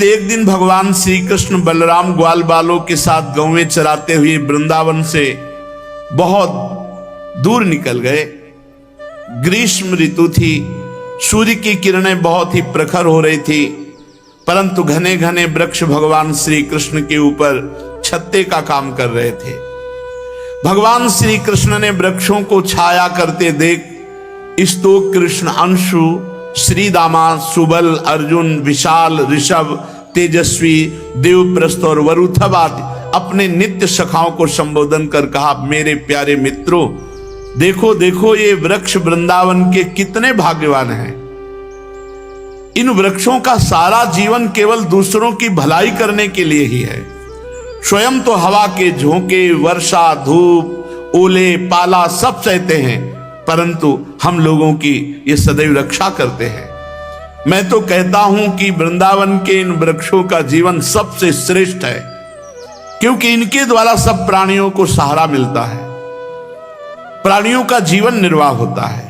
एक दिन भगवान श्री कृष्ण बलराम ग्वाल बालों के साथ गौवें चराते हुए वृंदावन से बहुत दूर निकल गए। ग्रीष्म ऋतु थी, सूर्य की किरणें बहुत ही प्रखर हो रही थी, परंतु घने घने वृक्ष भगवान श्री कृष्ण के ऊपर छत्ते का काम कर रहे थे। भगवान श्री कृष्ण ने वृक्षों को छाया करते देख स्तोक कृष्ण, अंशु, श्रीदामा, सुबल, अर्जुन, विशाल, ऋषभ, तेजस्वी, देवप्रस्थ और वरुथब आदि अपने नित्य सखाओं को संबोधन कर कहा, मेरे प्यारे मित्रों, देखो देखो ये वृक्ष वृंदावन के कितने भाग्यवान हैं। इन वृक्षों का सारा जीवन केवल दूसरों की भलाई करने के लिए ही है। स्वयं तो हवा के झोंके, वर्षा, धूप, ओले, पाला सब सहते हैं, परंतु हम लोगों की ये सदैव रक्षा करते हैं। मैं तो कहता हूं कि वृंदावन के इन वृक्षों का जीवन सबसे श्रेष्ठ है, क्योंकि इनके द्वारा सब प्राणियों को सहारा मिलता है, प्राणियों का जीवन निर्वाह होता है।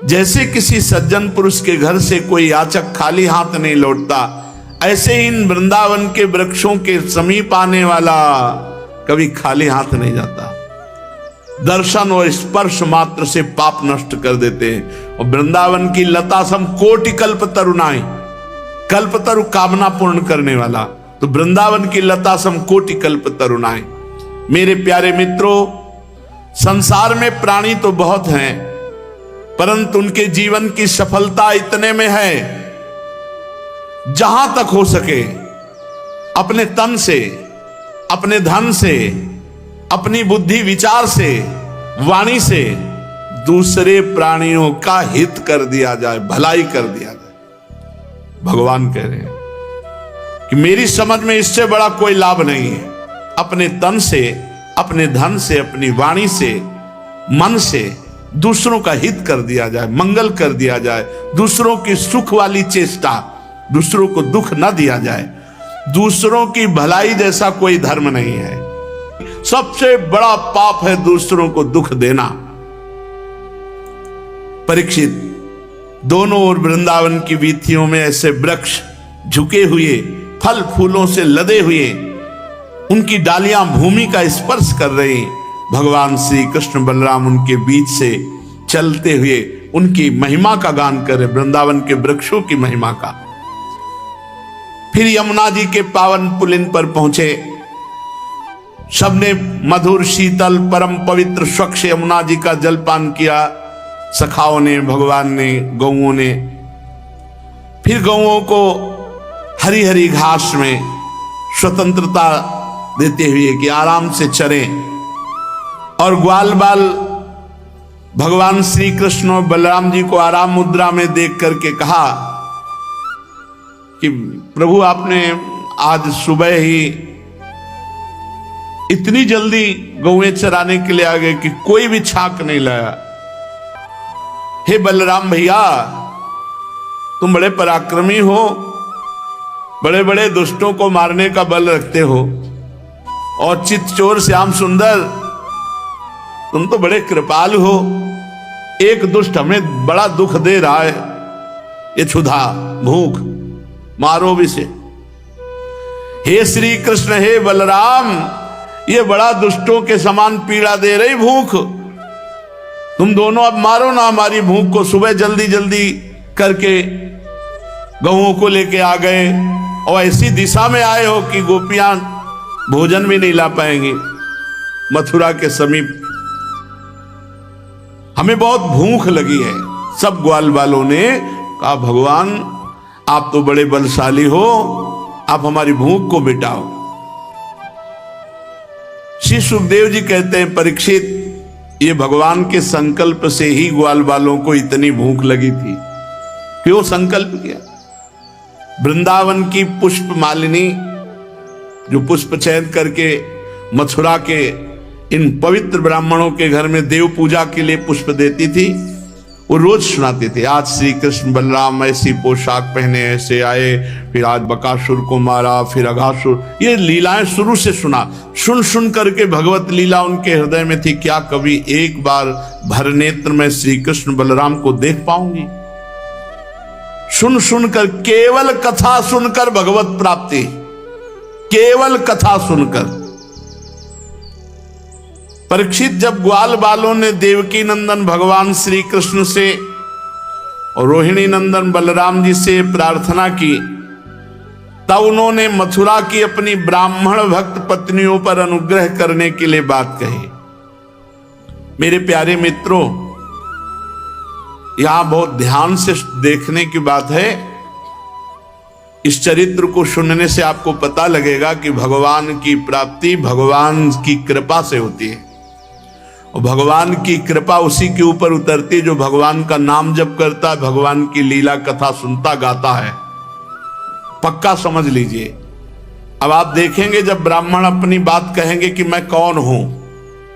जैसे किसी सज्जन पुरुष के घर से कोई याचक खाली हाथ नहीं लौटता, ऐसे इन वृंदावन के वृक्षों के समीप आने वाला कभी खाली हाथ नहीं जाता। दर्शन और स्पर्श मात्र से पाप नष्ट कर देते हैं। और वृंदावन की लता सम कोटि कल्प तरुणाई, कल्प तरु कामना पूर्ण करने वाला, तो वृंदावन की लता सम कोटि कल्प तरुणाई। मेरे प्यारे मित्रों, संसार में प्राणी तो बहुत हैं, परंतु उनके जीवन की सफलता इतने में है, जहां तक हो सके अपने तन से, अपने धन से, अपनी बुद्धि विचार से, वाणी से दूसरे प्राणियों का हित कर दिया जाए, भलाई कर दिया जाए। भगवान कह रहे हैं कि मेरी समझ में इससे बड़ा कोई लाभ नहीं है। अपने तन से, अपने धन से, अपनी वाणी से, मन से दूसरों का हित कर दिया जाए, मंगल कर दिया जाए, दूसरों की सुख वाली चेष्टा, दूसरों को दुख न दिया जाए। दूसरों की भलाई जैसा कोई धर्म नहीं है। सबसे बड़ा पाप है दूसरों को दुख देना। परीक्षित, दोनों ओर वृंदावन की वीथियों में ऐसे वृक्ष झुके हुए, फल फूलों से लदे हुए, उनकी डालियां भूमि का स्पर्श कर रही। भगवान श्री कृष्ण बलराम उनके बीच से चलते हुए उनकी महिमा का गान कर रहे, वृंदावन के वृक्षों की महिमा का। फिर यमुना जी के पावन पुलिन पर पहुंचे। सबने मधुर, शीतल, परम पवित्र, स्वच्छ यमुना जी का जलपान किया। सखाओं ने, भगवान ने, गौओं ने। फिर गौओं को हरी हरी घास में स्वतंत्रता देते हुए कि आराम से चरें, और ग्वाल बाल भगवान श्री कृष्ण और बलराम जी को आराम मुद्रा में देख करके कहा कि प्रभु, आपने आज सुबह ही इतनी जल्दी गौएं चराने के लिए आ गए कि कोई भी छाक नहीं लाया। हे बलराम भैया, तुम बड़े पराक्रमी हो, बड़े बड़े दुष्टों को मारने का बल रखते हो, और चित्तचोर श्याम सुंदर, तुम तो बड़े कृपालु हो। एक दुष्ट हमें बड़ा दुख दे रहा है, ये क्षुधा, भूख, मारो भी से। हे श्री कृष्ण, हे बलराम, ये बड़ा दुष्टों के समान पीड़ा दे रही भूख। तुम दोनों अब मारो ना हमारी भूख को। सुबह जल्दी जल्दी करके गौओं को लेके आ गए, और ऐसी दिशा में आए हो कि गोपियां भोजन भी नहीं ला पाएंगी। मथुरा के समीप हमें बहुत भूख लगी है। सब ग्वाल वालों ने कहा, भगवान आप तो बड़े बलशाली हो, आप हमारी भूख को मिटाओ। श्री सुखदेव जी कहते हैं, परीक्षित, ये भगवान के संकल्प से ही ग्वाल वालों को इतनी भूख लगी थी। क्यों संकल्प किया? वृंदावन की पुष्प मालिनी, जो पुष्प चयन करके मथुरा के इन पवित्र ब्राह्मणों के घर में देव पूजा के लिए पुष्प देती थी, वो रोज सुनाते थे, आज श्री कृष्ण बलराम ऐसी पोशाक पहने ऐसे आए, फिर आज बकासुर को मारा, फिर अघासुर। ये लीलाएं शुरू से सुना, सुन सुन करके भगवत लीला उनके हृदय में थी। क्या कभी एक बार भर नेत्र में श्री कृष्ण बलराम को देख पाऊंगी? सुन सुनकर, केवल कथा सुनकर भगवत प्राप्ति, केवल कथा सुनकर। परीक्षित, जब ग्वाल बालों ने देवकी नंदन भगवान श्री कृष्ण से और रोहिणी नंदन बलराम जी से प्रार्थना की, तब उन्होंने मथुरा की अपनी ब्राह्मण भक्त पत्नियों पर अनुग्रह करने के लिए बात कही। मेरे प्यारे मित्रों, यहां बहुत ध्यान से देखने की बात है। इस चरित्र को सुनने से आपको पता लगेगा कि भगवान की प्राप्ति भगवान की कृपा से होती है, और भगवान की कृपा उसी के ऊपर उतरती है जो भगवान का नाम जप करता है, भगवान की लीला कथा सुनता गाता है। पक्का समझ लीजिए। अब आप देखेंगे जब ब्राह्मण अपनी बात कहेंगे कि मैं कौन हूं,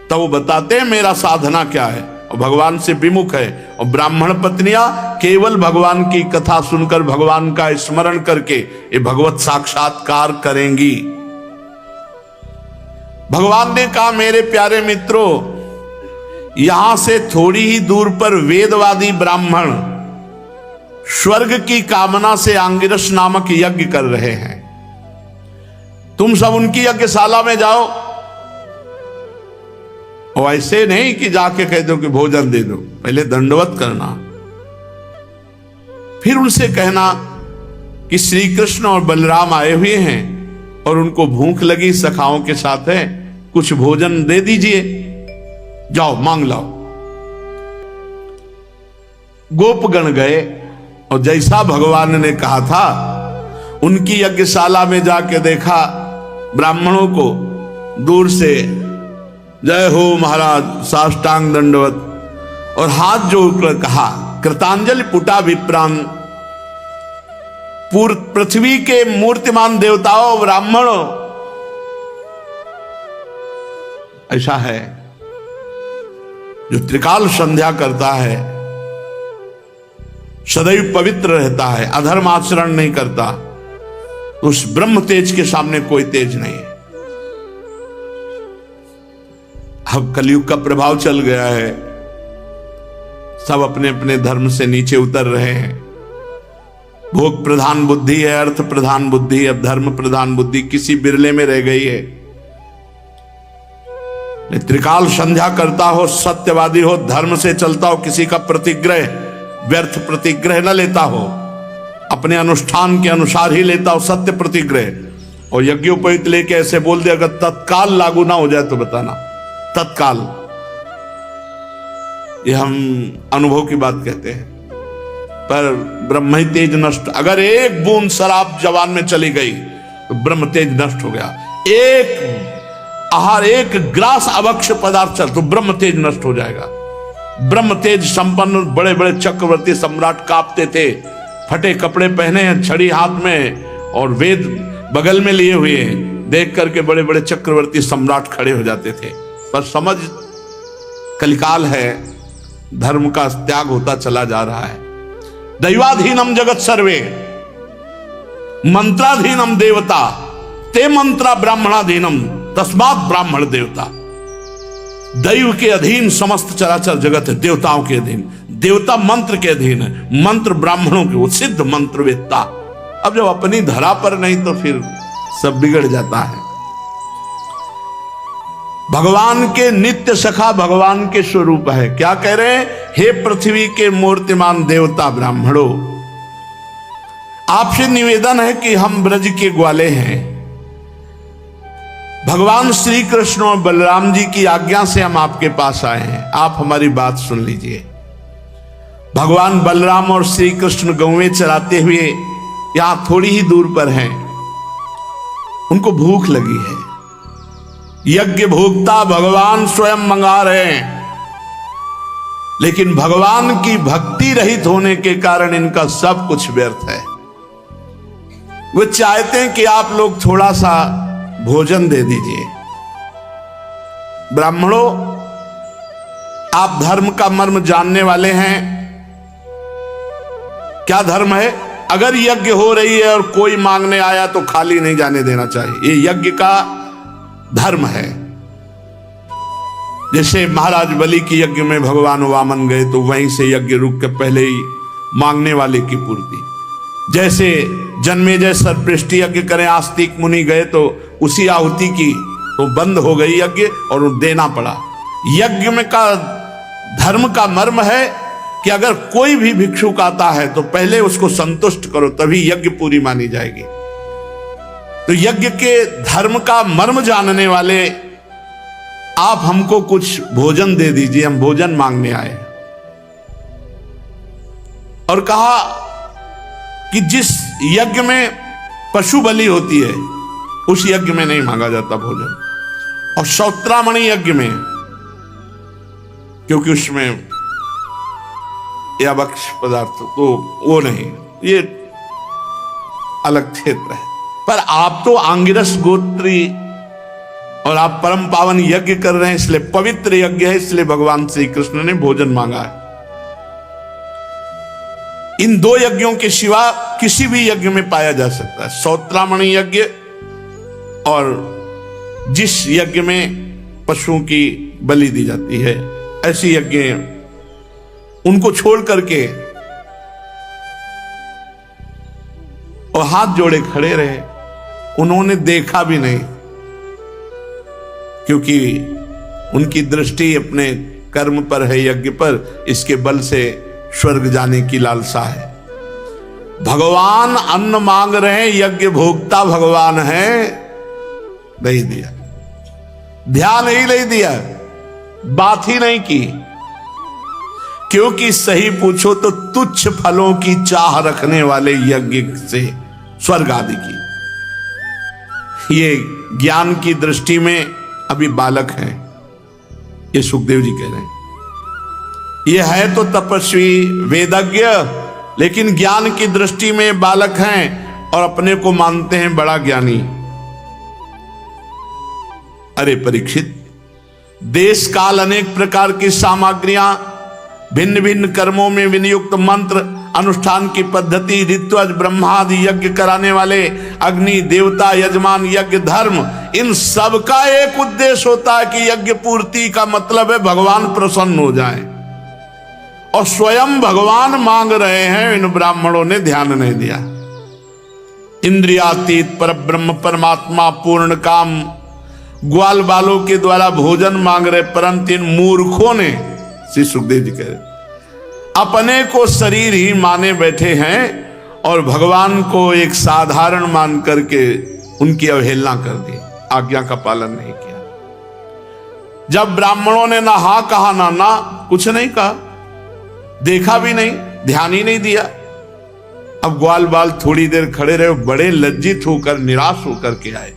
तब वो बताते हैं मेरा साधना क्या है, और भगवान से विमुख है। और ब्राह्मण पत्नियां केवल भगवान की कथा सुनकर, भगवान का स्मरण करके ये भगवत साक्षात्कार करेंगी। भगवान ने कहा, मेरे प्यारे मित्रों, यहां से थोड़ी ही दूर पर वेदवादी ब्राह्मण स्वर्ग की कामना से आंगिरस नामक यज्ञ कर रहे हैं। तुम सब उनकी यज्ञशाला में जाओ, और ऐसे नहीं कि जाके कह दो कि भोजन दे दो, पहले दंडवत करना, फिर उनसे कहना कि श्री कृष्ण और बलराम आए हुए हैं और उनको भूख लगी, सखाओं के साथ है, कुछ भोजन दे दीजिए, जाओ मांग लाओ। गोपगण गए और जैसा भगवान ने कहा था, उनकी यज्ञशाला में जाके देखा ब्राह्मणों को दूर से जय हो महाराज, साष्टांग दंडवत, और हाथ जोड़कर कहा, कृतांजलि पुटा विप्रान, पृथ्वी के मूर्तिमान देवताओं ब्राह्मणों, ऐसा है जो त्रिकाल संध्या करता है, सदैव पवित्र रहता है, अधर्म आचरण नहीं करता, उस ब्रह्म तेज के सामने कोई तेज नहीं है। अब कलयुग का प्रभाव चल गया है, सब अपने अपने धर्म से नीचे उतर रहे हैं। भोग प्रधान बुद्धि है, अर्थ प्रधान बुद्धि, अब धर्म प्रधान बुद्धि किसी बिरले में रह गई है। त्रिकाल संध्या करता हो, सत्यवादी हो, धर्म से चलता हो, किसी का प्रतिग्रह, व्यर्थ प्रतिग्रह न लेता हो, अपने अनुष्ठान के अनुसार ही लेता हो सत्य प्रतिग्रह, और यज्ञोपवीत लेके ऐसे बोल दे, अगर तत्काल लागू ना हो जाए तो बताना, तत्काल। ये हम अनुभव की बात कहते हैं। पर ब्रह्म तेज नष्ट, अगर एक बूंद शराब जवान में चली गई तो ब्रह्म तेज नष्ट हो गया। एक आहार, एक ग्रास अभक्ष्य पदार्थ चल तो ब्रह्म तेज नष्ट हो जाएगा। ब्रह्म तेज संपन्न बड़े बड़े चक्रवर्ती सम्राट कांपते थे, फटे कपड़े पहने हैं, छड़ी हाथ में और वेद बगल में लिए हुए, देख करके बड़े बड़े चक्रवर्ती सम्राट खड़े हो जाते थे। पर समझ, कलिकाल है, धर्म का त्याग होता चला जा रहा है। दैवाधीनम जगत सर्वे, मंत्राधीनम देवता, ते मंत्रा ब्राह्मणाधीनम, तस्मात् ब्राह्मण देवता। दैव के अधीन समस्त चराचर जगत है, देवताओं के अधीन, देवता मंत्र के अधीन है, मंत्र ब्राह्मणों के, वो सिद्ध मंत्रवेत्ता। अब जब अपनी धरा पर नहीं तो फिर सब बिगड़ जाता है। भगवान के नित्य सखा भगवान के स्वरूप है। क्या कह रहे हैं? हे पृथ्वी के मूर्तिमान देवता ब्राह्मणों, आपसे निवेदन है कि हम ब्रज के ग्वाले हैं, भगवान श्री कृष्ण और बलराम जी की आज्ञा से हम आपके पास आए हैं, आप हमारी बात सुन लीजिए। भगवान बलराम और श्री कृष्ण गौएं चराते हुए यहां थोड़ी ही दूर पर हैं, उनको भूख लगी है। यज्ञ भोक्ता भगवान स्वयं मंगा रहे हैं, लेकिन भगवान की भक्ति रहित होने के कारण इनका सब कुछ व्यर्थ है। वो चाहते हैं कि आप लोग थोड़ा सा भोजन दे दीजिए। ब्राह्मणों, आप धर्म का मर्म जानने वाले हैं। क्या धर्म है? अगर यज्ञ हो रही है और कोई मांगने आया तो खाली नहीं जाने देना चाहिए, ये यज्ञ का धर्म है। जैसे महाराज बलि की यज्ञ में भगवान वामन गए तो वहीं से यज्ञ रुक के पहले ही मांगने वाले की पूर्ति। जैसे जन्मेजय सर्वपृष्टि यज्ञ करें, आस्तिक मुनि गए तो उसी आहुति की तो बंद हो गई यज्ञ और देना पड़ा। यज्ञ में का धर्म का मर्म है कि अगर कोई भी भिक्षुक आता है तो पहले उसको संतुष्ट करो, तभी यज्ञ पूरी मानी जाएगी। तो यज्ञ के धर्म का मर्म जानने वाले आप हमको कुछ भोजन दे दीजिए, हम भोजन मांगने आए। और कहा कि जिस यज्ञ में पशु बलि होती है उस यज्ञ में नहीं मांगा जाता भोजन, और श्रोत्रामणि यज्ञ में, क्योंकि उसमें या भक्ष पदार्थ तो वो नहीं, ये अलग क्षेत्र है। पर आप तो आंगिरस गोत्री और आप परम पावन यज्ञ कर रहे हैं, इसलिए पवित्र यज्ञ है, इसलिए भगवान श्री कृष्ण ने भोजन मांगा है। इन दो यज्ञों के सिवा किसी भी यज्ञ में पाया जा सकता है, श्रोत्रामणि यज्ञ और जिस यज्ञ में पशुओं की बलि दी जाती है, ऐसी यज्ञ उनको छोड़ करके और हाथ जोड़े खड़े रहे। उन्होंने देखा भी नहीं, क्योंकि उनकी दृष्टि अपने कर्म पर है, यज्ञ पर, इसके बल से स्वर्ग जाने की लालसा है। भगवान अन्न मांग रहे हैं, यज्ञ भोक्ता भगवान है, नहीं दिया, ध्यान ही नहीं दिया, बात ही नहीं की। क्योंकि सही पूछो तो तुच्छ फलों की चाह रखने वाले यज्ञ से स्वर्ग आदि की, ये ज्ञान की दृष्टि में अभी बालक हैं, ये सुखदेव जी कह रहे हैं। ये है तो तपस्वी वेदज्ञ, लेकिन ज्ञान की दृष्टि में बालक हैं और अपने को मानते हैं बड़ा ज्ञानी। अरे परीक्षित, देश काल अनेक प्रकार की सामग्रियां, भिन्न भिन्न कर्मों में विनियुक्त मंत्र, अनुष्ठान की पद्धति, ऋत्वज ब्रह्मादि यज्ञ कराने वाले, अग्नि देवता, यजमान, यज्ञ धर्म, इन सब का एक उद्देश्य होता है कि यज्ञ पूर्ति का मतलब है भगवान प्रसन्न हो जाए, और स्वयं भगवान मांग रहे हैं। इन ब्राह्मणों ने ध्यान नहीं दिया। इंद्रियातीत पर ब्रह्म परमात्मा पूर्ण काम ग्वाल बालों के द्वारा भोजन मांग रहे, परंतु इन मूर्खों ने, श्री सुखदेव जी कह रहे, अपने को शरीर ही माने बैठे हैं और भगवान को एक साधारण मान करके उनकी अवहेलना कर दी, आज्ञा का पालन नहीं किया। जब ब्राह्मणों ने ना हा कहा ना कुछ नहीं कहा, देखा भी नहीं, ध्यान ही नहीं दिया। अब ग्वाल बाल थोड़ी देर खड़े रहे, बड़े लज्जित होकर निराश होकर के आए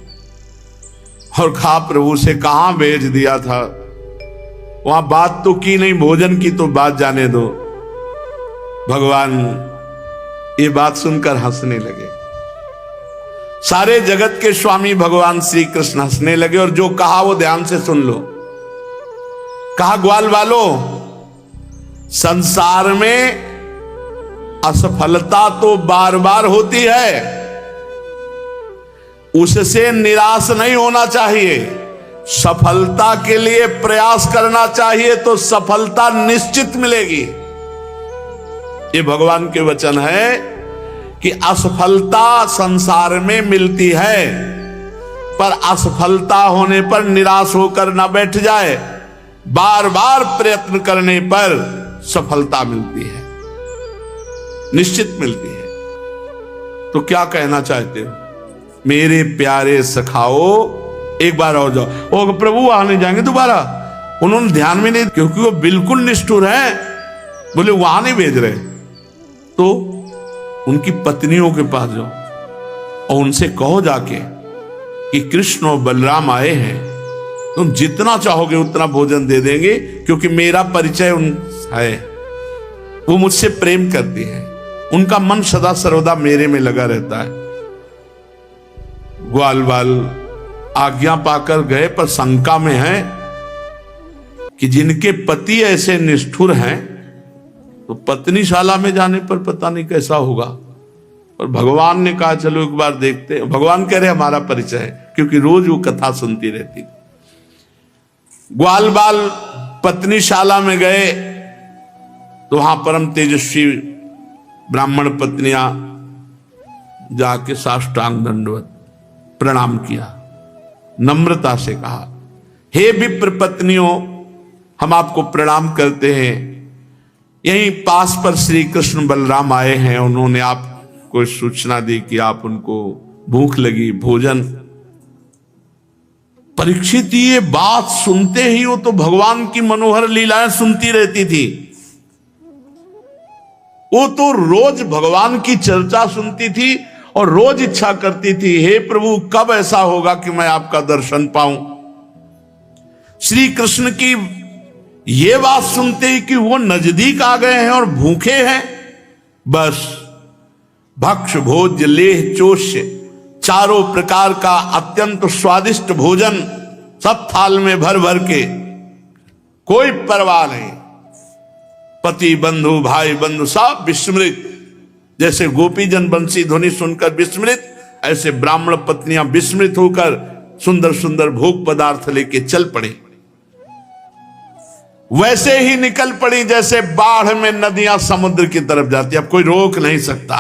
और कहा प्रभु से कहां भेज दिया था, वहां बात तो की नहीं, भोजन की तो बात जाने दो। भगवान ये बात सुनकर हंसने लगे। सारे जगत के स्वामी भगवान श्री कृष्ण हंसने लगे और जो कहा वो ध्यान से सुन लो। कहा ग्वाल वालो, संसार में असफलता तो बार बार होती है, उससे निराश नहीं होना चाहिए, सफलता के लिए प्रयास करना चाहिए, तो सफलता निश्चित मिलेगी। ये भगवान के वचन है कि असफलता संसार में मिलती है, पर असफलता होने पर निराश होकर ना बैठ जाए, बार बार प्रयत्न करने पर सफलता मिलती है, निश्चित मिलती है। तो क्या कहना चाहते हो मेरे प्यारे सखाओ, एक बार और जाओ। ओ प्रभु आने जाएंगे दोबारा, उन्होंने ध्यान में नहीं, क्योंकि वो बिल्कुल निष्ठुर है, बोले वहां नहीं भेज रहे। तो उनकी पत्नियों के पास जाओ और उनसे कहो जाके कि कृष्ण और बलराम आए हैं, तुम जितना चाहोगे उतना भोजन दे देंगे, क्योंकि मेरा परिचय उन है, वो मुझसे प्रेम करती है, उनका मन सदा सर्वदा मेरे में लगा रहता है। ग्वाल बाल आज्ञा पाकर गए, पर शंका में है कि जिनके पति ऐसे निष्ठुर हैं तो पत्नीशाला में जाने पर पता नहीं कैसा होगा। और भगवान ने कहा चलो एक बार देखते हैं। भगवान कह रहे हमारा परिचय है, क्योंकि रोज वो कथा सुनती रहती। ग्वाल बाल पत्नीशाला में गए तो वहां परम तेजस्वी ब्राह्मण पत्नियां जाके साष्टांग दंडवत प्रणाम किया, नम्रता से कहा, हे विप्र पत्नियों, हम आपको प्रणाम करते हैं। यहीं पास पर श्री कृष्ण बलराम आए हैं, उन्होंने आपको सूचना दी कि आप उनको भूख लगी, भोजन। परीक्षित ये बात सुनते ही वो तो भगवान की मनोहर लीलाएं सुनती रहती थी, वो तो रोज भगवान की चर्चा सुनती थी और रोज इच्छा करती थी, हे प्रभु कब ऐसा होगा कि मैं आपका दर्शन पाऊं। श्री कृष्ण की ये बात सुनते ही कि वो नजदीक आ गए हैं और भूखे हैं, बस भक्ष भोज्य लेह चोष्य, चारों प्रकार का अत्यंत स्वादिष्ट भोजन सब थाल में भर भर के, कोई परवाह नहीं। पति बंधु भाई बंधु सब विस्मृत, जैसे गोपीजन बंसी ध्वनि सुनकर विस्मृत, ऐसे ब्राह्मण पत्नियां विस्मृत होकर सुंदर सुंदर भोग पदार्थ लेके चल पड़ी। वैसे ही निकल पड़ी जैसे बाढ़ में नदियां समुद्र की तरफ जाती, अब कोई रोक नहीं सकता।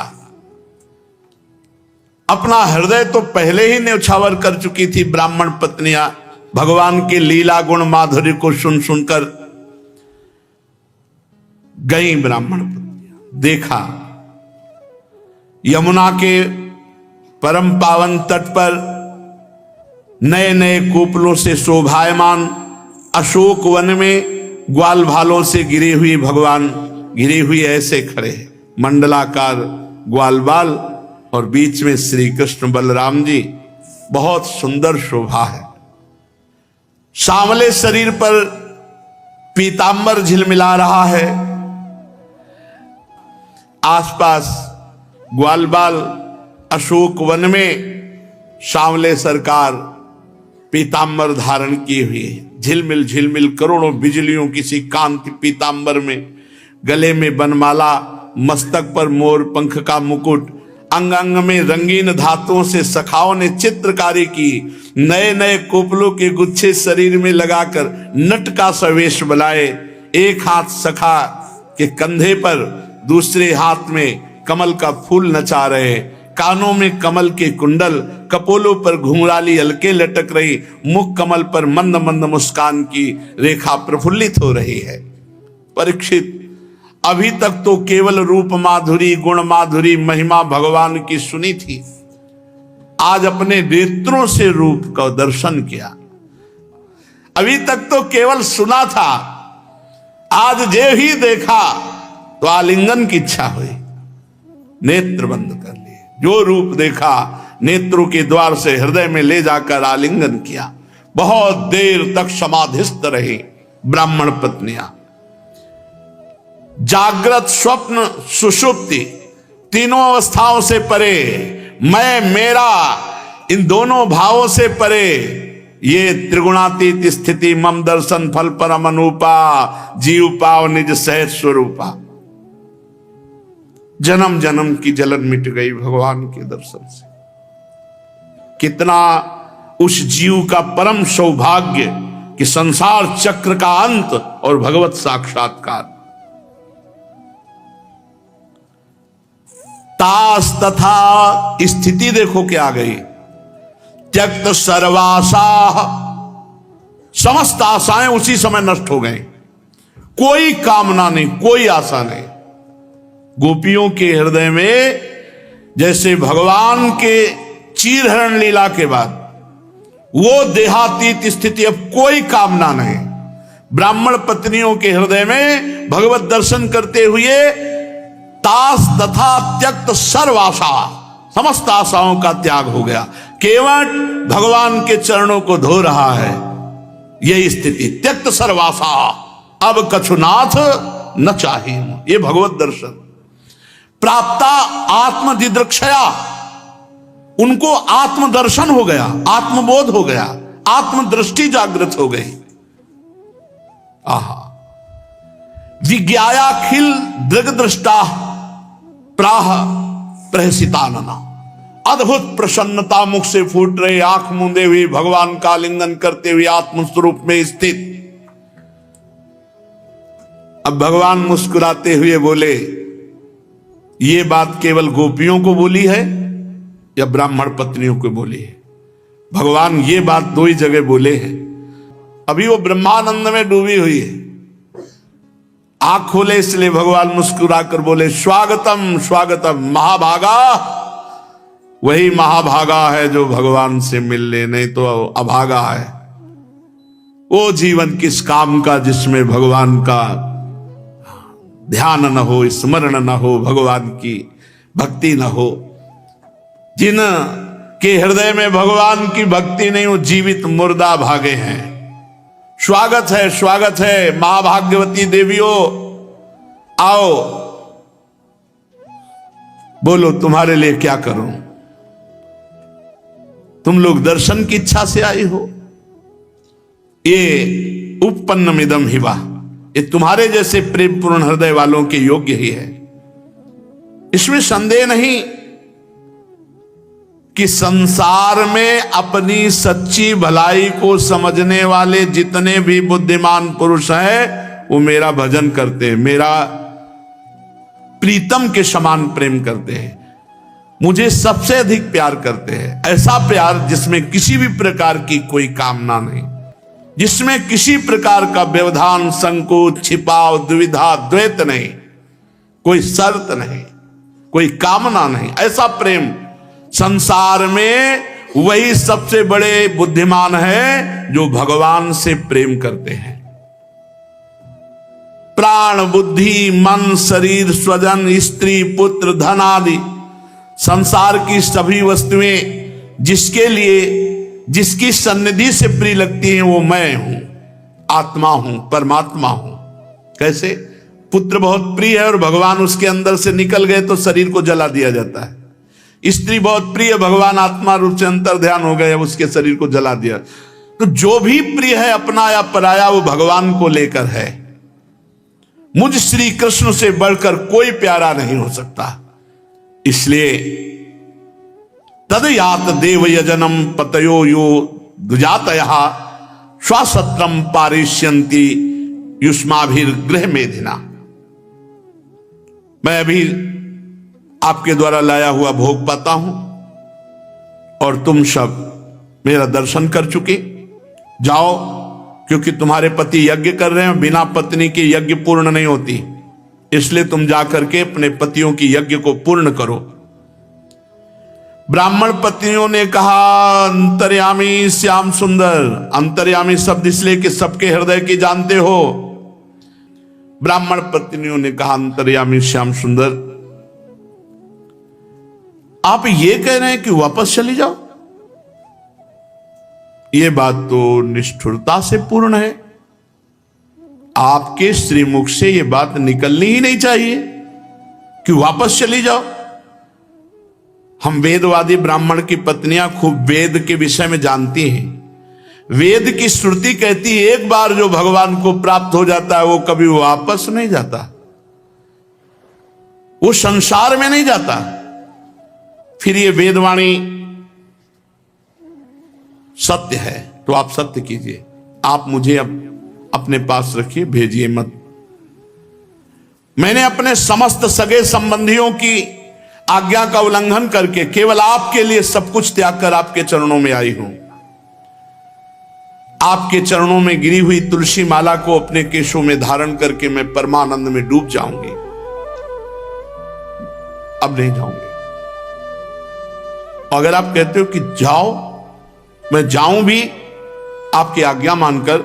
अपना हृदय तो पहले ही न्यौछावर कर चुकी थी ब्राह्मण पत्नियां, भगवान के लीला गुण माधुर्य को सुन सुनकर गई ब्राह्मण पत्नियां। देखा यमुना के परम पावन तट पर नए नए कूपलों से शोभायमान अशोक वन में ग्वाल भालों से गिरी हुई भगवान, गिरी हुई ऐसे खड़े, मंडलाकार ग्वाल बाल और बीच में श्री कृष्ण बलराम जी, बहुत सुंदर शोभा है। सांवले शरीर पर पीतांबर झिलमिला रहा है, आसपास ग्वाल बाल अशोक वन में सांवले सरकार पीतांबर धारण किए हुए, झिलमिल झिलमिल करोड़ों बिजलियों किसी कांति पीतांबर में, गले में बनमाला, मस्तक पर मोर पंख का मुकुट, अंग अंग में रंगीन धातुओं से सखाओं ने चित्रकारी की, नए नए कोपलों के गुच्छे शरीर में लगाकर नट का सवेश बनाए, एक हाथ सखा के कंधे पर, दूसरे हाथ में कमल का फूल नचा रहे, कानों में कमल के कुंडल, कपोलों पर घुंघराली अलके लटक रही, मुख कमल पर मंद मंद मुस्कान की रेखा प्रफुल्लित हो रही है। परीक्षित अभी तक तो केवल रूप माधुरी, गुण माधुरी, महिमा भगवान की सुनी थी, आज अपने नेत्रों से रूप का दर्शन किया। अभी तक तो केवल सुना था, आज जे ही देखा तो आलिंगन की इच्छा हुई, नेत्र बंद कर लिए, जो रूप देखा नेत्रों के द्वार से हृदय में ले जाकर आलिंगन किया। बहुत देर तक समाधिस्थ रही ब्राह्मण पत्नियां। जागृत स्वप्न सुषुप्ति तीनों अवस्थाओं से परे, मैं मेरा इन दोनों भावों से परे, ये त्रिगुणातीत स्थिति मम दर्शन फल परम अनुपा, जीव पाव निज सहज स्वरूपा। जन्म जन्म की जलन मिट गई भगवान के दर्शन से। कितना उस जीव का परम सौभाग्य कि संसार चक्र का अंत और भगवत साक्षात्कार। तास तथा स्थिति देखो क्या आ गई, त्यक्त सर्वासा, समस्त आशाएं उसी समय नष्ट हो गई, कोई कामना नहीं, कोई आशा नहीं। गोपियों के हृदय में जैसे भगवान के चीरहरण लीला के बाद वो देहातीत स्थिति, अब कोई कामना नहीं। ब्राह्मण पत्नियों के हृदय में भगवत दर्शन करते हुए तास तथा त्यक्त सर्वाशा, समस्त आशाओं का त्याग हो गया, केवल भगवान के चरणों को धो रहा है। यही स्थिति, त्यक्त सर्वाशा, अब कछुनाथ न चाहिए, ये भगवत दर्शन। प्राप्ता आत्मदिदृक्षया, उनको आत्मदर्शन हो गया, आत्मबोध हो गया, आत्मदृष्टि जागृत हो गई। आहा, विज्ञायाखिल दृग्दृष्टा प्राह प्रहसितानना, अद्भुत प्रसन्नता मुख से फूट रहे, आंख मूंदे हुए भगवान का आलिंगन करते हुए आत्मस्वरूप में स्थित। अब भगवान मुस्कुराते हुए बोले, ये बात केवल गोपियों को बोली है या ब्राह्मण पत्नियों को बोली है। भगवान ये बात दो ही जगह बोले हैं। अभी वो ब्रह्मानंद में डूबी हुई है, आंख खोले इसलिए भगवान मुस्कुराकर बोले स्वागतम स्वागतम महाभागा। वही महाभागा है जो भगवान से मिल ले, नहीं तो अभागा है। वो जीवन किस काम का जिसमें भगवान का ध्यान न हो, स्मरण न हो, भगवान की भक्ति न हो। जिन के हृदय में भगवान की भक्ति नहीं, वो जीवित मुर्दा भागे हैं। स्वागत है महाभाग्यवती देवियों, आओ बोलो तुम्हारे लिए क्या करूं। तुम लोग दर्शन की इच्छा से आई हो। ये उपपन्नमिदं हिवा, ये तुम्हारे जैसे प्रेम पूर्ण हृदय वालों के योग्य ही है। इसमें संदेह नहीं कि संसार में अपनी सच्ची भलाई को समझने वाले जितने भी बुद्धिमान पुरुष हैं वो मेरा भजन करते हैं, मेरा प्रीतम के समान प्रेम करते हैं, मुझे सबसे अधिक प्यार करते हैं। ऐसा प्यार जिसमें किसी भी प्रकार की कोई कामना नहीं, जिसमें किसी प्रकार का व्यवधान, संकोच, छिपाव, दुविधा, द्वैत नहीं, कोई शर्त नहीं, कोई कामना नहीं। ऐसा प्रेम संसार में वही सबसे बड़े बुद्धिमान है जो भगवान से प्रेम करते हैं। प्राण, बुद्धि, मन, शरीर, स्वजन, स्त्री, पुत्र, धन आदि संसार की सभी वस्तुएं जिसके लिए, जिसकी सन्निधि से प्रिय लगती हैं, वो मैं हूं, आत्मा हूं, परमात्मा हूं। कैसे? पुत्र बहुत प्रिय है और भगवान उसके अंदर से निकल गए तो शरीर को जला दिया जाता है। स्त्री बहुत प्रिय, भगवान आत्मा रूप से अंतर ध्यान हो गए, उसके शरीर को जला दिया। तो जो भी प्रिय है अपना या पराया, वो भगवान को लेकर है। मुझ श्री कृष्ण से बढ़कर कोई प्यारा नहीं हो सकता। इसलिए तद यात देव यजनम पतयो यो दुजातयः स्वसत्रम पारिष्यन्ति युष्माभिर गृह मेधिना। मैं अभी आपके द्वारा लाया हुआ भोग पाता हूं और तुम सब मेरा दर्शन कर चुके। जाओ, क्योंकि तुम्हारे पति यज्ञ कर रहे हैं, बिना पत्नी के यज्ञ पूर्ण नहीं होती, इसलिए तुम जाकर के अपने पतियों की यज्ञ को पूर्ण करो। ब्राह्मण पत्नियों ने कहा अंतर्यामी श्याम सुंदर। अंतर्यामी शब्द इसलिए कि सबके हृदय की जानते हो। ब्राह्मण पत्नियों ने कहा अंतर्यामी श्याम सुंदर, आप ये कह रहे हैं कि वापस चली जाओ? ये बात तो निष्ठुरता से पूर्ण है। आपके श्रीमुख से ये बात निकलनी ही नहीं चाहिए कि वापस चली जाओ। हम वेदवादी ब्राह्मण की पत्नियां खूब वेद के विषय में जानती हैं। वेद की श्रुति कहती है एक बार जो भगवान को प्राप्त हो जाता है वो कभी वापस नहीं जाता, वो संसार में नहीं जाता। फिर ये वेदवाणी सत्य है तो आप सत्य कीजिए, आप मुझे अपने पास रखिए, भेजिए मत। मैंने अपने समस्त सगे संबंधियों की आज्ञा का उल्लंघन करके केवल आपके लिए सब कुछ त्याग कर आपके चरणों में आई हूं। आपके चरणों में गिरी हुई तुलसी माला को अपने केशों में धारण करके मैं परमानंद में डूब जाऊंगी। अब नहीं जाऊंगी। अगर आप कहते हो कि जाओ, मैं जाऊं भी आपकी आज्ञा मानकर,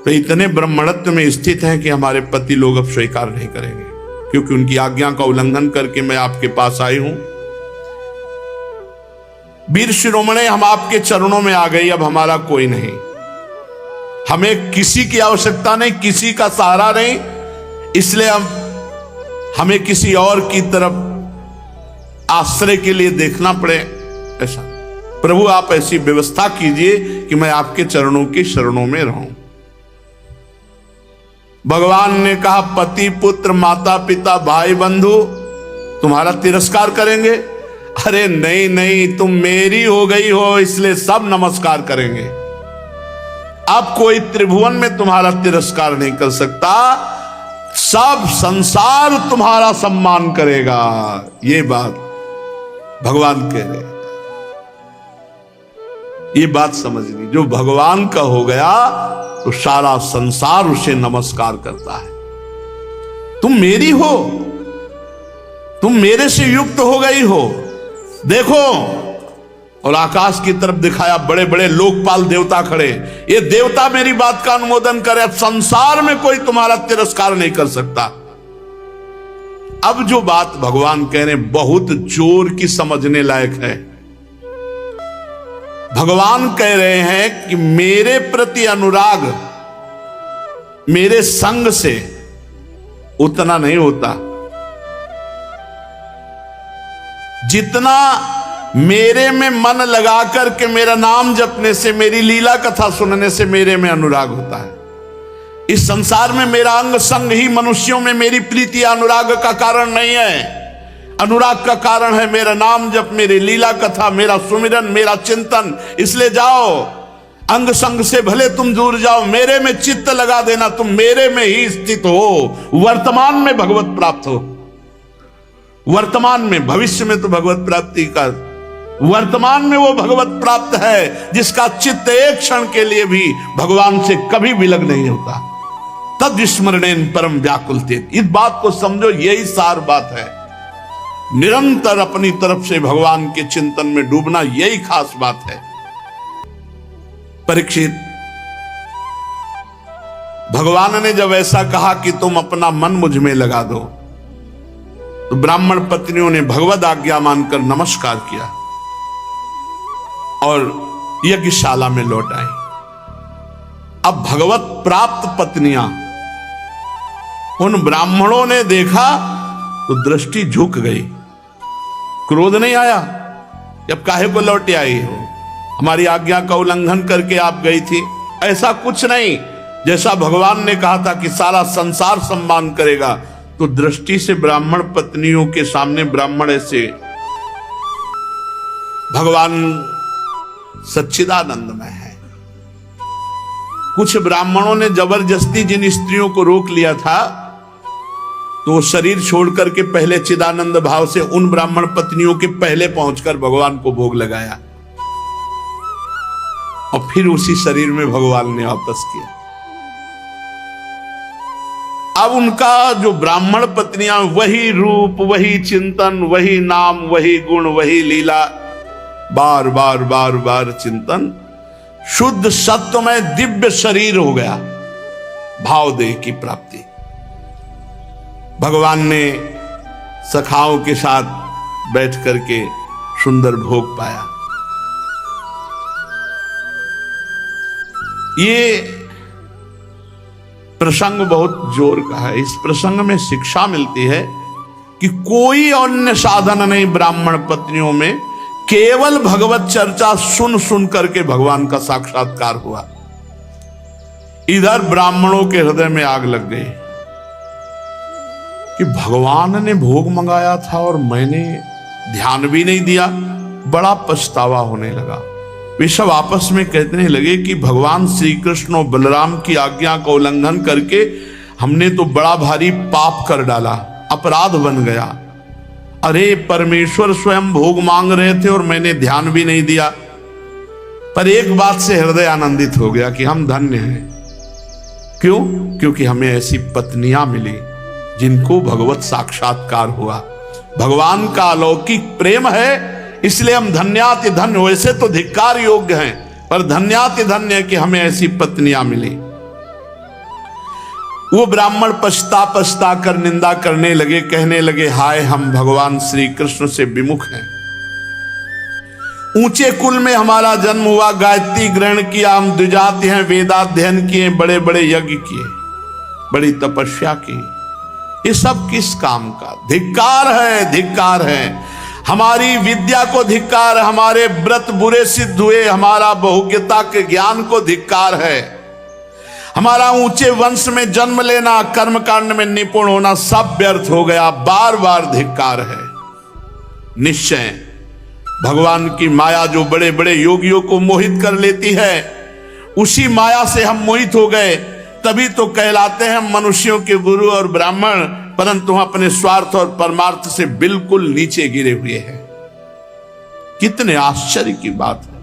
तो इतने ब्रह्मणत्व में स्थित हैं कि हमारे पति लोग अब स्वीकार नहीं करेंगे, क्योंकि उनकी आज्ञा का उल्लंघन करके मैं आपके पास आई हूं। वीर शिरोमणे, हम आपके चरणों में आ गई, अब हमारा कोई नहीं, हमें किसी की आवश्यकता नहीं, किसी का सहारा नहीं, इसलिए हमें किसी और की तरफ आश्रय के लिए देखना पड़े ऐसा। प्रभु आप ऐसी व्यवस्था कीजिए कि मैं आपके चरणों की शरणों में रहूं। भगवान ने कहा पति, पुत्र, माता पिता, भाई, बंधु तुम्हारा तिरस्कार करेंगे? अरे नहीं नहीं, तुम मेरी हो गई हो इसलिए सब नमस्कार करेंगे। अब कोई त्रिभुवन में तुम्हारा तिरस्कार नहीं कर सकता, सब संसार तुम्हारा सम्मान करेगा। ये बात भगवान कह रहे हैं। ये बात समझनी, जो भगवान का हो गया तो सारा संसार उसे नमस्कार करता है। तुम मेरी हो, तुम मेरे से युक्त हो गई हो। देखो, और आकाश की तरफ दिखाया, बड़े बड़े लोकपाल देवता खड़े। ये देवता मेरी बात का अनुमोदन करे, अब संसार में कोई तुम्हारा तिरस्कार नहीं कर सकता। अब जो बात भगवान कह रहे हैं बहुत जोर की समझने लायक है। भगवान कह रहे हैं कि मेरे प्रति अनुराग मेरे संग से उतना नहीं होता जितना मेरे में मन लगा करके मेरा नाम जपने से, मेरी लीला कथा सुनने से मेरे में अनुराग होता है। इस संसार में मेरा अंग संग ही मनुष्यों में मेरी प्रीति अनुराग का कारण नहीं है। अनुराग का कारण है मेरा नाम जप, मेरी लीला कथा, मेरा सुमिरन, मेरा चिंतन। इसलिए जाओ, अंग संग से भले तुम दूर जाओ, मेरे में चित्त लगा देना, तुम मेरे में ही स्थित हो। वर्तमान में भगवत प्राप्त हो, वर्तमान में, भविष्य में तो भगवत प्राप्ति का, वर्तमान में वो भगवत प्राप्त है जिसका चित्त एक क्षण के लिए भी भगवान से कभी विलग नहीं होता। तद स्मरणेन परम व्याकुलते। इस बात को समझो, यही सार बात है। निरंतर अपनी तरफ से भगवान के चिंतन में डूबना, यही खास बात है। परीक्षित, भगवान ने जब ऐसा कहा कि तुम अपना मन मुझ में लगा दो, तो ब्राह्मण पत्नियों ने भगवद आज्ञा मानकर नमस्कार किया और यज्ञशाला में लौट आई। अब भगवत प्राप्त पत्नियां, उन ब्राह्मणों ने देखा तो दृष्टि झुक गई। क्रोध नहीं आया, जब काहे को लौट आई हो, हमारी आज्ञा का उल्लंघन करके आप गई थी, ऐसा कुछ नहीं। जैसा भगवान ने कहा था कि सारा संसार सम्मान करेगा, तो दृष्टि से ब्राह्मण पत्नियों के सामने ब्राह्मण ऐसे, भगवान सच्चिदानंदमय है। कुछ ब्राह्मणों ने जबरदस्ती जिन स्त्रियों को रोक लिया था, तो शरीर छोड़ करके पहले चिदानंद भाव से उन ब्राह्मण पत्नियों के पहले पहुंचकर भगवान को भोग लगाया और फिर उसी शरीर में भगवान ने वापस किया। अब उनका जो ब्राह्मण पत्नियां, वही रूप, वही चिंतन, वही नाम, वही गुण, वही लीला, बार बार बार बार चिंतन, शुद्ध सत्व में दिव्य शरीर हो गया, भाव देह की प्राप्ति। भगवान ने सखाओं के साथ बैठ करके सुंदर भोग पाया। ये प्रसंग बहुत जोर का है। इस प्रसंग में शिक्षा मिलती है कि कोई अन्य साधन नहीं ब्राह्मण पत्नियों में, केवल भगवत चर्चा सुन सुन करके भगवान का साक्षात्कार हुआ। इधर ब्राह्मणों के हृदय में आग लग गई कि भगवान ने भोग मंगाया था और मैंने ध्यान भी नहीं दिया। बड़ा पछतावा होने लगा। वे सब आपस में कहने लगे कि भगवान श्री कृष्ण और बलराम की आज्ञा का उल्लंघन करके हमने तो बड़ा भारी पाप कर डाला, अपराध बन गया। अरे परमेश्वर स्वयं भोग मांग रहे थे और मैंने ध्यान भी नहीं दिया। पर एक बात से हृदय आनंदित हो गया कि हम धन्य हैं। क्यों? क्योंकि हमें ऐसी पत्नियां मिली जिनको भगवत साक्षात्कार हुआ। भगवान का अलौकिक प्रेम है, इसलिए हम धन्याति धन्य। वैसे तो धिक्कार योग्य हैं, पर धन्याति धन्य कि हमें ऐसी पत्नियां मिली। वो ब्राह्मण पछता पछता कर निंदा करने लगे, कहने लगे, हाय हम भगवान श्री कृष्ण से विमुख हैं। ऊंचे कुल में हमारा जन्म हुआ, गायत्री ग्रहण किया, हम द्विजाति हैं, वेदाध्ययन किए, बड़े बड़े यज्ञ किए, बड़ी तपस्या की। ये सब किस काम का? धिक्कार है, धिक्कार है। हमारी विद्या को धिक्कार, हमारे व्रत बुरे सिद्ध हुए, हमारा बहुज्ञता के ज्ञान को धिक्कार है। हमारा ऊंचे वंश में जन्म लेना, कर्मकांड में निपुण होना, सब व्यर्थ हो गया। बार बार धिक्कार है। निश्चय भगवान की माया जो बड़े बड़े योगियों को मोहित कर लेती है, उसी माया से हम मोहित हो गए। तभी तो कहलाते हैं मनुष्यों के गुरु और ब्राह्मण, परंतु हम अपने स्वार्थ और परमार्थ से बिल्कुल नीचे गिरे हुए हैं। कितने आश्चर्य की बात है।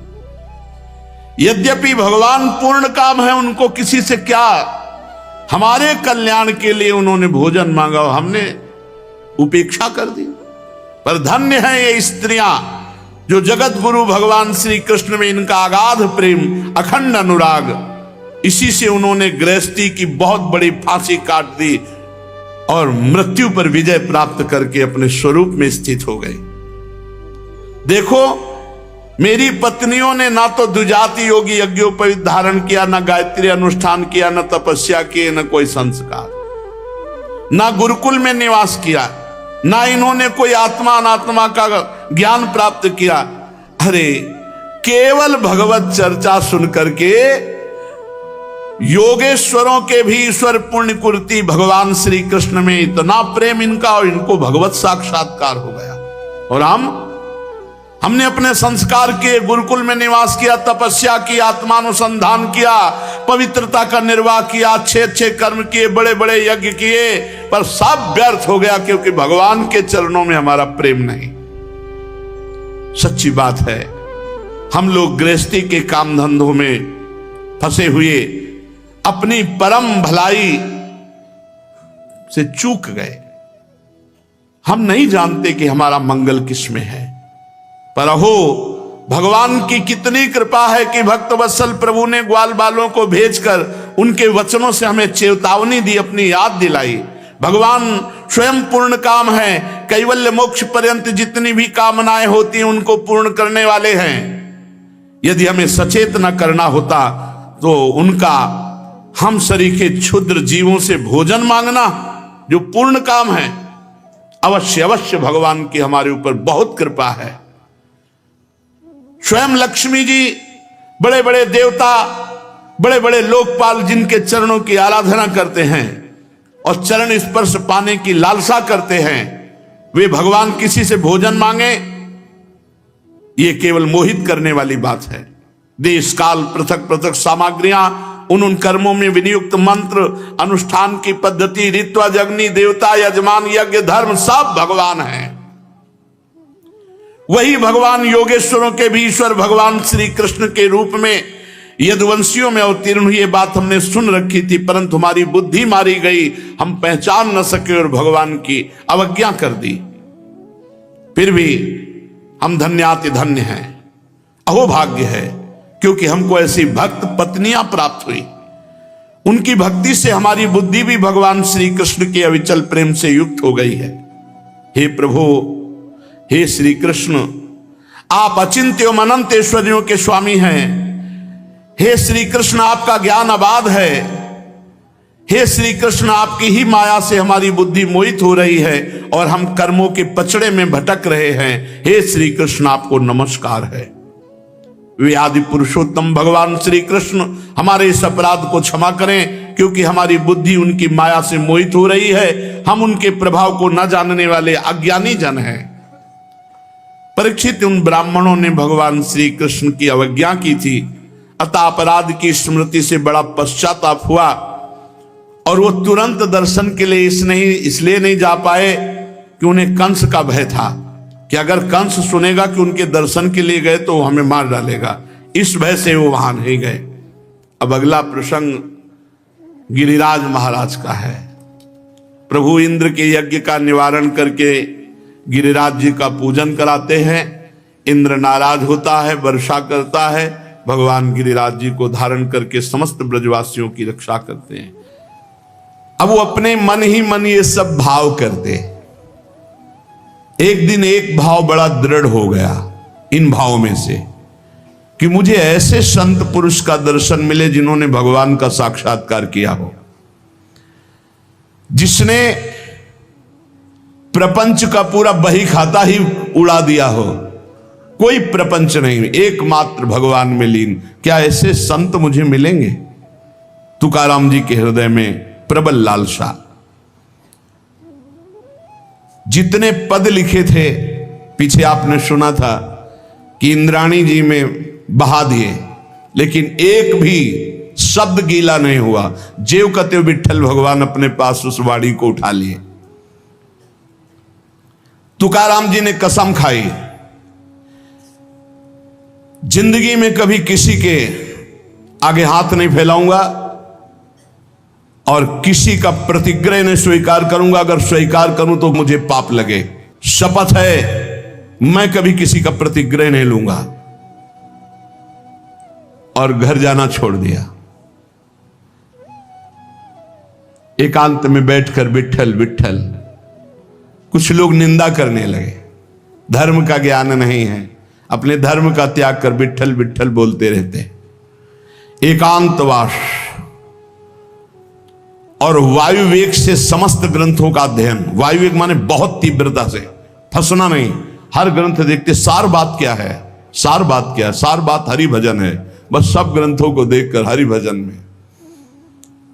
यद्यपि भगवान पूर्ण काम है, उनको किसी से क्या, हमारे कल्याण के लिए उन्होंने भोजन मांगा और हमने उपेक्षा कर दी। पर धन्य है ये स्त्रियां जो जगत गुरु भगवान श्री कृष्ण में इनका अगाध प्रेम, अखंड अनुराग, इसी से उन्होंने गृहस्थी की बहुत बड़ी फांसी काट दी और मृत्यु पर विजय प्राप्त करके अपने स्वरूप में स्थित हो गए। देखो, मेरी पत्नियों ने ना तो द्विजाति योगी यज्ञोपवीत धारण किया, ना गायत्री अनुष्ठान किया, न तपस्या किए, न कोई संस्कार, ना गुरुकुल में निवास किया, ना इन्होंने कोई आत्मा अनात्मा का ज्ञान प्राप्त किया। अरे केवल भगवत चर्चा सुन करके योगेश्वरों के भी ईश्वर पुण्य कुर्ती भगवान श्री कृष्ण में इतना प्रेम इनका और इनको भगवत साक्षात्कार हो गया। और हमने अपने संस्कार किए, गुरुकुल में निवास किया, तपस्या की, आत्मानुसंधान किया, पवित्रता का निर्वाह किया, अच्छे अच्छे कर्म किए, बड़े बड़े यज्ञ किए, पर सब व्यर्थ हो गया क्योंकि भगवान के चरणों में हमारा प्रेम नहीं। सच्ची बात है, हम लोग गृहस्थी के काम धंधों में फंसे हुए अपनी परम भलाई से चूक गए। हम नहीं जानते कि हमारा मंगल किसमें है। पर अहो, भगवान की कितनी कृपा है कि भक्त वत्सल प्रभु ने ग्वाल बालों को भेजकर उनके वचनों से हमें चेतावनी दी, अपनी याद दिलाई। भगवान स्वयं पूर्ण काम है, कैवल्य मोक्ष पर्यंत जितनी भी कामनाएं होती हैं उनको पूर्ण करने वाले हैं। यदि हमें सचेत न करना होता तो उनका हम सरीखे क्षुद्र जीवों से भोजन मांगना जो पूर्ण काम है, अवश्य अवश्य भगवान की हमारे ऊपर बहुत कृपा है। स्वयं लक्ष्मी जी, बड़े बड़े देवता, बड़े बड़े लोकपाल जिनके चरणों की आराधना करते हैं और चरण स्पर्श पाने की लालसा करते हैं, वे भगवान किसी से भोजन मांगे, ये केवल मोहित करने वाली बात है। देश काल पृथक पृथक सामग्रियां, उन कर्मों में विनियुक्त मंत्र, अनुष्ठान की पद्धति, ऋत्वा, जगनी, देवता, यजमान, यज्ञ, धर्म सब भगवान हैं। वही भगवान योगेश्वरों के भी ईश्वर भगवान श्री कृष्ण के रूप में यदुवंशियों में अवतीर्ण हुई। ये बात हमने सुन रखी थी, परंतु हमारी बुद्धि मारी गई, हम पहचान न सके और भगवान की अवज्ञा कर दी। फिर भी हम धन्याति धन्य हैं, अहो भाग्य है, क्योंकि हमको ऐसी भक्त पत्नियां प्राप्त हुई। उनकी भक्ति से हमारी बुद्धि भी भगवान श्री कृष्ण के अविचल प्रेम से युक्त हो गई है। हे प्रभु, हे श्री कृष्ण, आप अचिंत्य अनंत ऐश्वर्यों के स्वामी हैं। हे श्री कृष्ण, आपका ज्ञान अबाध है। हे श्री कृष्ण, आपकी ही माया से हमारी बुद्धि मोहित हो रही है और हम कर्मों के पचड़े में भटक रहे हैं। हे श्री कृष्ण, आपको नमस्कार है। वे आदि पुरुषोत्तम भगवान श्री कृष्ण हमारे इस अपराध को क्षमा करें, क्योंकि हमारी बुद्धि उनकी माया से मोहित हो रही है। हम उनके प्रभाव को न जानने वाले अज्ञानी जन हैं। परीक्षित, उन ब्राह्मणों ने भगवान श्री कृष्ण की अवज्ञा की थी, अतः अपराध की स्मृति से बड़ा पश्चाताप हुआ और वो तुरंत दर्शन के लिए इसलिए नहीं जा पाए कि उन्हें कंस का भय था कि अगर कंस सुनेगा कि उनके दर्शन के लिए गए तो हमें मार डालेगा। इस भय से वो वहां नहीं गए। अब अगला प्रसंग गिरिराज महाराज का है। प्रभु इंद्र के यज्ञ का निवारण करके गिरिराज जी का पूजन कराते हैं। इंद्र नाराज होता है, वर्षा करता है, भगवान गिरिराज जी को धारण करके समस्त ब्रजवासियों की रक्षा करते हैं। अब वो अपने मन ही मन ये सब भाव करते। एक दिन एक भाव बड़ा दृढ़ हो गया इन भावों में से कि मुझे ऐसे संत पुरुष का दर्शन मिले जिन्होंने भगवान का साक्षात्कार किया हो, जिसने प्रपंच का पूरा बही खाता ही उड़ा दिया हो, कोई प्रपंच नहीं, एकमात्र भगवान में लीन। क्या ऐसे संत मुझे मिलेंगे? तुकाराम जी के हृदय में प्रबल लालसा। जितने पद लिखे थे, पीछे आपने सुना था कि इंद्राणी जी में बहा दिए, लेकिन एक भी शब्द गीला नहीं हुआ। जेव कते विठल भगवान अपने पास उस वाणी को उठा लिए। तुकाराम जी ने कसम खाई जिंदगी में कभी किसी के आगे हाथ नहीं फैलाऊंगा और किसी का प्रतिग्रह नहीं स्वीकार करूंगा। अगर स्वीकार करूं तो मुझे पाप लगे। शपथ है मैं कभी किसी का प्रतिग्रह नहीं लूंगा। और घर जाना छोड़ दिया। एकांत में बैठकर विट्ठल विट्ठल। कुछ लोग निंदा करने लगे, धर्म का ज्ञान नहीं है, अपने धर्म का त्याग कर विट्ठल विट्ठल बोलते रहते। एकांतवास और वायुवेग से समस्त ग्रंथों का अध्ययन। वायुवेग माने बहुत तीव्रता से, फंसना नहीं। हर ग्रंथ देखते सार बात क्या है, सार बात क्या है, सार बात हरि भजन है। बस सब ग्रंथों को देखकर हरि भजन में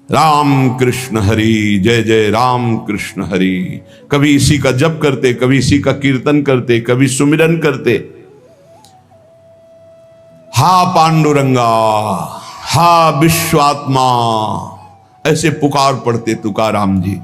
राम कृष्ण हरि, जय जय राम कृष्ण हरि। कभी इसी का जप करते, कभी इसी का कीर्तन करते, कभी सुमिरन करते। हा पांडुरंगा, हा विश्वात्मा, ऐसे पुकार पढ़ते तुकाराम जी।